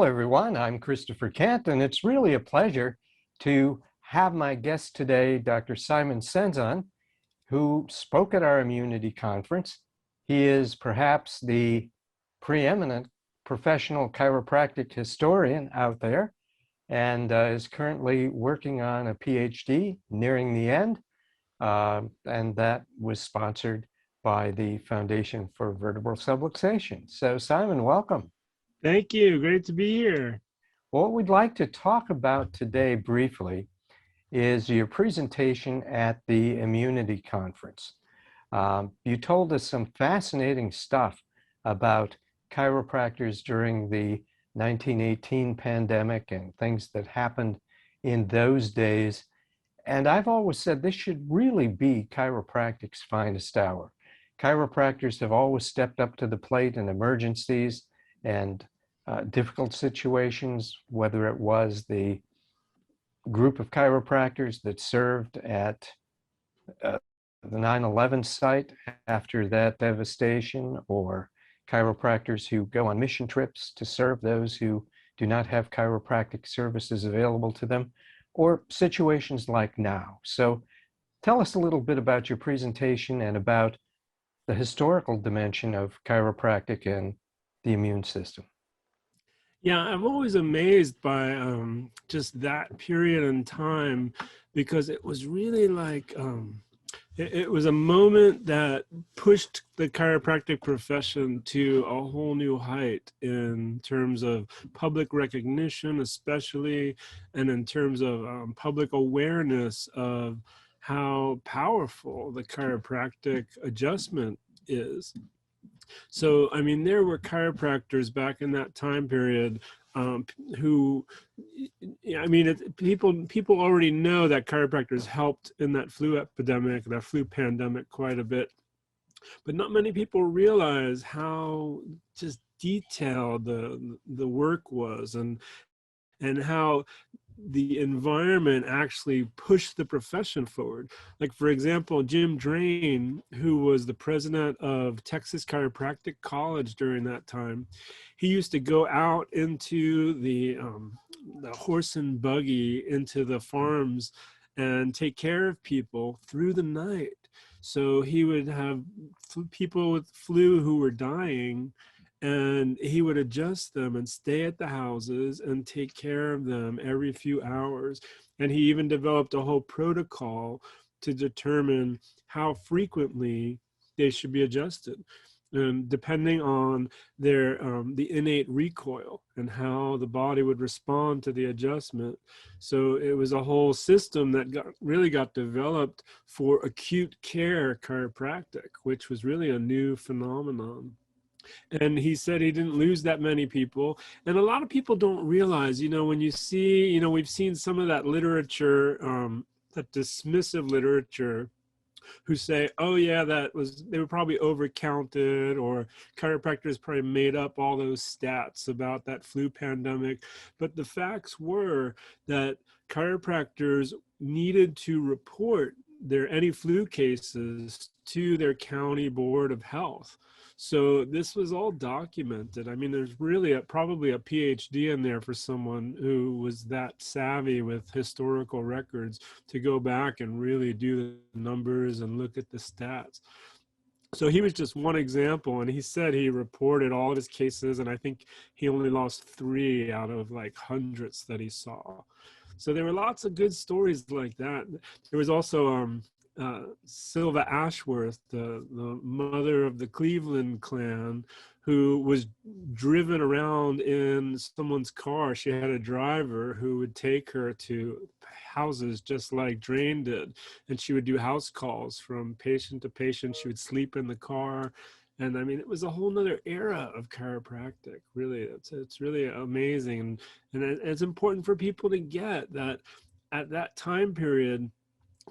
Well, everyone, I'm Christopher Kent, and it's really a pleasure to have my guest today, Dr. Simon Senzon, who spoke at our immunity conference. He is perhaps the preeminent professional chiropractic historian out there and is currently working on a Ph.D. nearing the end, and that was sponsored by the Foundation for Vertebral Subluxation. So, Simon, welcome. Thank you. Great to be here. What we'd like to talk about today briefly is your presentation at the Immunity Conference. You told us some fascinating stuff about chiropractors during the 1918 pandemic and things that happened in those days. And I've always said this should really be chiropractic's finest hour. Chiropractors have always stepped up to the plate in emergencies and difficult situations, whether it was the group of chiropractors that served at the 9/11 site after that devastation, or chiropractors who go on mission trips to serve those who do not have chiropractic services available to them, or situations like now. So tell us a little bit about your presentation and about the historical dimension of chiropractic and the immune system. Yeah, I'm always amazed by just that period in time, because it was really like, it was a moment that pushed the chiropractic profession to a whole new height in terms of public recognition, especially, and in terms of public awareness of how powerful the chiropractic adjustment is. So, I mean, there were chiropractors back in that time period who, I mean, people already know that chiropractors helped in that flu epidemic, that flu pandemic, quite a bit. But not many people realize how just detailed the work was, and how the environment actually pushed the profession forward. Like, for example, Jim Drain, who was the president of Texas Chiropractic College during that time, he used to go out into the horse and buggy into the farms and take care of people through the night. So he would have people with flu who were dying, and he would adjust them and stay at the houses and take care of them every few hours. And he even developed a whole protocol to determine how frequently they should be adjusted, depending on their the innate recoil and how the body would respond to the adjustment. So it was a whole system that really got developed for acute care chiropractic, which was really a new phenomenon. And he said he didn't lose that many people. And a lot of people don't realize, when you see, we've seen some of that literature, that dismissive literature, who say, oh yeah, they were probably overcounted, or chiropractors probably made up all those stats about that flu pandemic. But the facts were that chiropractors needed to report any flu cases to their county board of health. So this was all documented. I mean, there's really probably a Ph.D. in there for someone who was that savvy with historical records to go back and really do the numbers and look at the stats. So he was just one example, and he said he reported all of his cases, and I think he only lost 3 out of like hundreds that he saw. So there were lots of good stories like that. There was also Sylva Ashworth, the mother of the Cleveland clan, who was driven around in someone's car. She had a driver who would take her to houses just like Drain did, and she would do house calls from patient to patient. She would sleep in the car. And I mean, it was a whole nother era of chiropractic. Really, it's really amazing. And it's important for people to get that at that time period,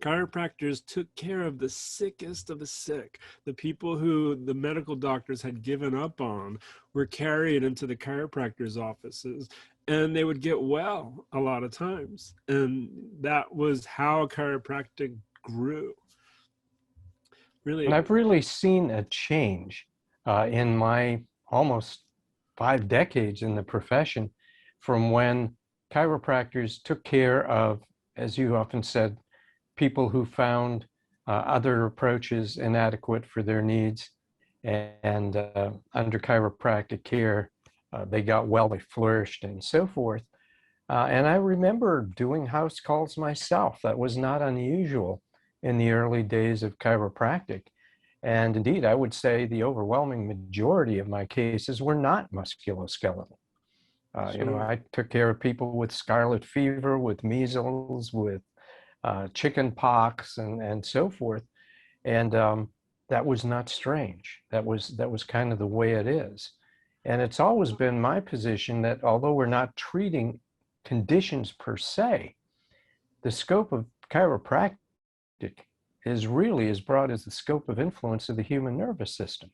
chiropractors took care of the sickest of the sick. The people who the medical doctors had given up on were carried into the chiropractors' offices, and they would get well a lot of times. And that was how chiropractic grew. Really. And I've really seen a change in my almost 5 decades in the profession. from when chiropractors took care of, as you often said, people who found other approaches inadequate for their needs, and under chiropractic care, they got well, they flourished, and so forth. And I remember doing house calls myself. That was not unusual in the early days of chiropractic. And indeed, I would say the overwhelming majority of my cases were not musculoskeletal. Sure. I took care of people with scarlet fever, with measles, with chicken pox, and so forth. And that was not strange. That was kind of the way it is. And it's always been my position that although we're not treating conditions per se, the scope of chiropractic is really as broad as the scope of influence of the human nervous system.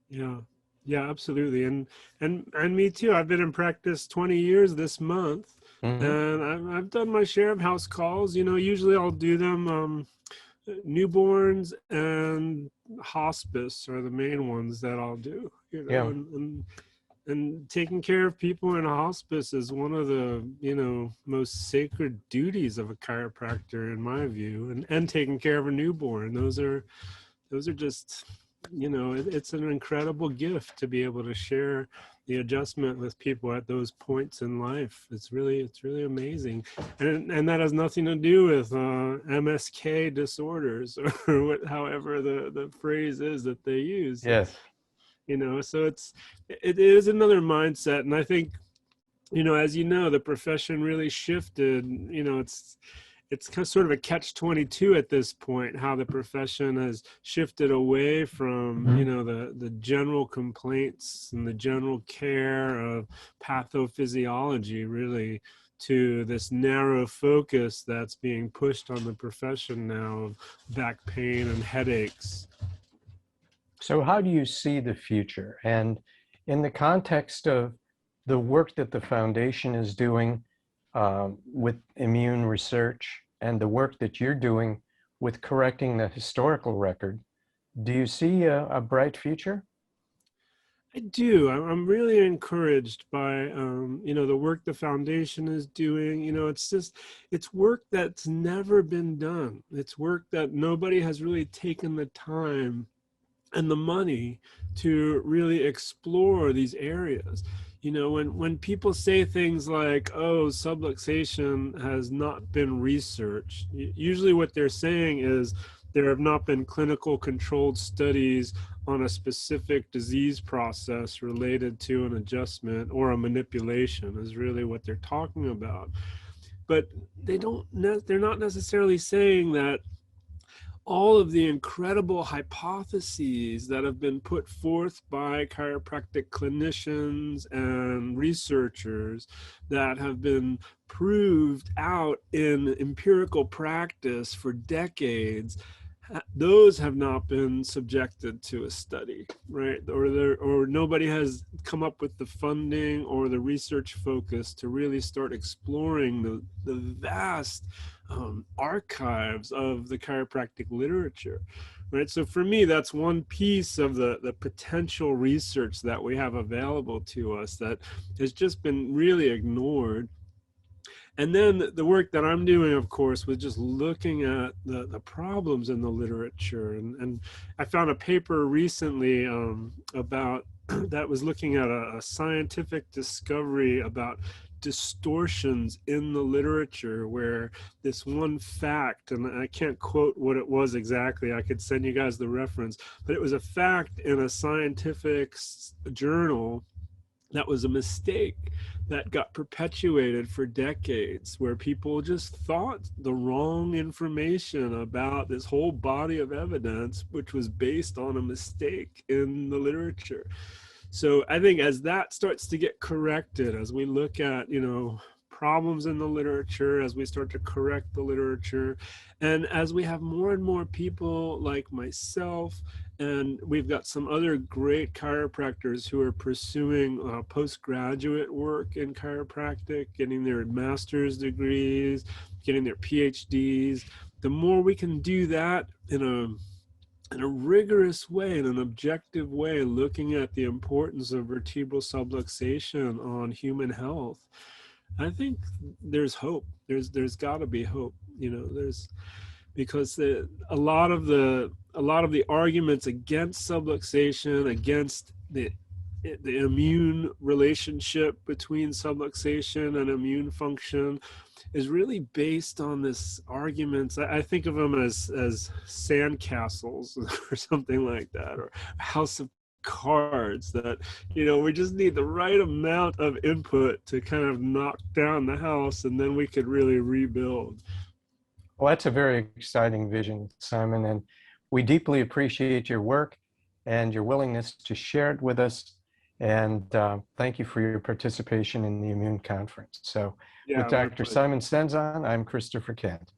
Yeah. Yeah, absolutely. And me too. I've been in practice 20 years this month, Mm-hmm. and I've done my share of house calls. Usually I'll do them, newborns and hospice are the main ones that I'll do, Yeah. and taking care of people in a hospice is one of the, most sacred duties of a chiropractor in my view, and taking care of a newborn. Those are just, it's an incredible gift to be able to share the adjustment with people at those points in life. It's really amazing. And that has nothing to do with MSK disorders or however the phrase is that they use. Yes. So it is another mindset. And I think, as the profession really shifted. It's kind of sort of a catch-22 at this point, how the profession has shifted away from, the general complaints and the general care of pathophysiology, really, to this narrow focus that's being pushed on the profession now of back pain and headaches. So how do you see the future? And in the context of the work that the foundation is doing with immune research and the work that you're doing with correcting the historical record, do you see a bright future? I do. I'm really encouraged by, the work the foundation is doing. It's work that's never been done. It's work that nobody has really taken the time and the money to really explore these areas. When people say things like, oh, subluxation has not been researched, usually what they're saying is there have not been clinical controlled studies on a specific disease process related to an adjustment or a manipulation is really what they're talking about. But they're not necessarily saying that all of the incredible hypotheses that have been put forth by chiropractic clinicians and researchers that have been proved out in empirical practice for decades, those have not been subjected to a study, right? Or nobody has come up with the funding or the research focus to really start exploring the vast archives of the chiropractic literature, right? So for me, that's one piece of the potential research that we have available to us that has just been really ignored. And then the work that I'm doing, of course, was just looking at the problems in the literature. And I found a paper recently about that was looking at a scientific discovery about distortions in the literature, where this one fact, and I can't quote what it was exactly, I could send you guys the reference, but it was a fact in a scientific journal that was a mistake that got perpetuated for decades, where people just thought the wrong information about this whole body of evidence, which was based on a mistake in the literature. So I think as that starts to get corrected, as we look at, problems in the literature, as we start to correct the literature, and as we have more and more people like myself, and we've got some other great chiropractors who are pursuing postgraduate work in chiropractic, getting their master's degrees, getting their Ph.D.s. The more we can do that in in a rigorous way, in an objective way, looking at the importance of vertebral subluxation on human health, I think there's hope. There's got to be hope. There's because a lot of the arguments against subluxation, against the immune relationship between subluxation and immune function, is really based on this arguments. I think of them as sandcastles or something like that, or a house of cards that we just need the right amount of input to kind of knock down the house, and then we could really rebuild. Well, that's a very exciting vision, Simon, and we deeply appreciate your work and your willingness to share it with us. And thank you for your participation in the Immune Conference. So with Yeah, my Dr. pleasure. Simon Senzon, I'm Christopher Kent.